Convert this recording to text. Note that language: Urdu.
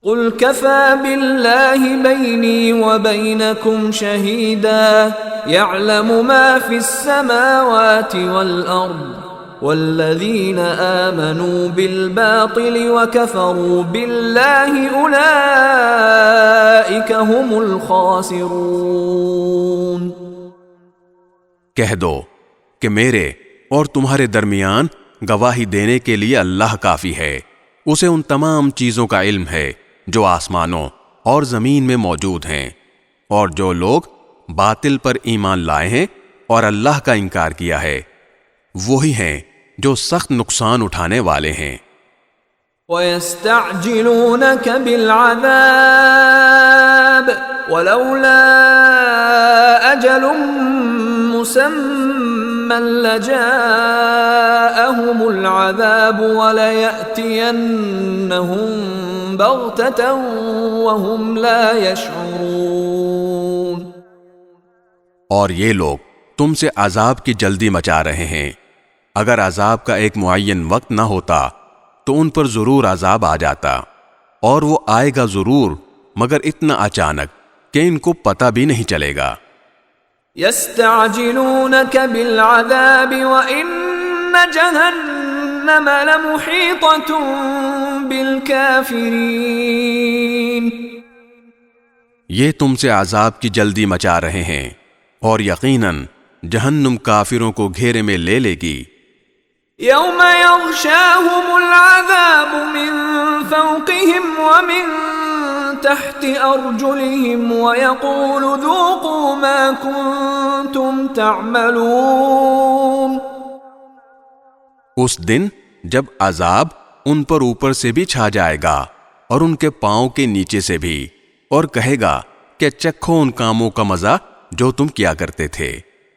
قل كفى بالله بيني وبينكم شهيدا يعلم ما في السماوات والأرض والذين آمنوا بالباطل وكفروا بالله أولئك هم الخاسرون۔ کہہ دو کہ میرے اور تمہارے درمیان گواہی دینے کے لیے اللہ کافی ہے، اسے ان تمام چیزوں کا علم ہے جو آسمانوں اور زمین میں موجود ہیں، اور جو لوگ باطل پر ایمان لائے ہیں اور اللہ کا انکار کیا ہے وہی ہیں جو سخت نقصان اٹھانے والے ہیں۔ وَيَسْتَعْجِلُونَكَ بِالْعَذَابِ وَلَوْلَا أَجَلٌ مُّسَمًّى لَّجَاءَهُمُ الْعَذَابُ وَلَيَأْتِيَنَّهُم بَغْتَةً وَهُمْ لَا يَشْعُرُونَ۔ اور یہ لوگ تم سے عذاب کی جلدی مچا رہے ہیں، اگر عذاب کا ایک معین وقت نہ ہوتا تو ان پر ضرور عذاب آ جاتا، اور وہ آئے گا ضرور مگر اتنا اچانک کہ ان کو پتہ بھی نہیں چلے گا۔ يَسْتَعْجِلُونَكَ بِالْعَذَابِ وَإِنَّ جَهَنَّمَ لَمُحِيطَةٌ بِالْكَافِرِينَ۔ یہ تم سے عذاب کی جلدی مچا رہے ہیں، اور یقیناً جہنم کافروں کو گھیرے میں لے لے گی۔ يَوْمَ يَغْشَاهُمُ الْعَذَابُ مِنْ فَوْقِهِمْ وَمِنْ تَحْتِ أَرْجُلِهِمْ وَيَقُولُ ذُوقُوا مَا كُنْتُمْ تَعْمَلُونَ۔ اس دن جب عذاب ان پر اوپر سے بھی چھا جائے گا اور ان کے پاؤں کے نیچے سے بھی، اور کہے گا کہ چکھو ان کاموں کا مزہ جو تم کیا کرتے تھے۔